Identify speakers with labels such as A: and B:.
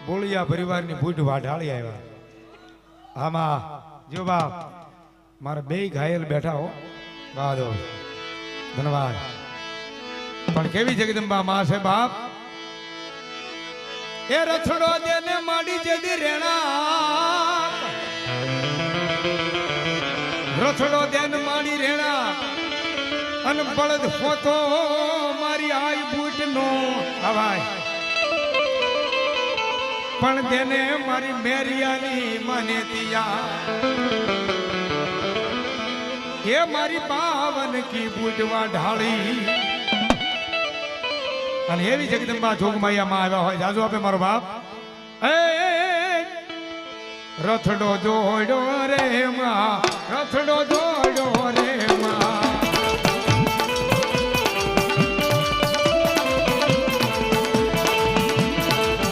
A: બોલિયા પરિવારની બૂઢ વાઢાળી આવ્યા. આમાં જો બાપ મારા બે ઘાયલ બેઠા હો ગાદો ધન્યવાદ. પણ કેવી જગદંબા માં છે બાપ. એ રથડો દેને માડી જેદી રેણા, રથડો દેન માડી રેણા અને બળદ હોતો મારી આઈ બૂટ નો અવાજ. પણ તેને મારી મેરિયાની મને દિયા એ મારી પાવન કી બૂટવા ઢાળી. અને એવી જગદંબા જોગમાયામાં આવ્યા હોય જાજો આપે મારો બાપ. એ રથડો દોડ્યો રે માં, રથડો દોડ્યો રે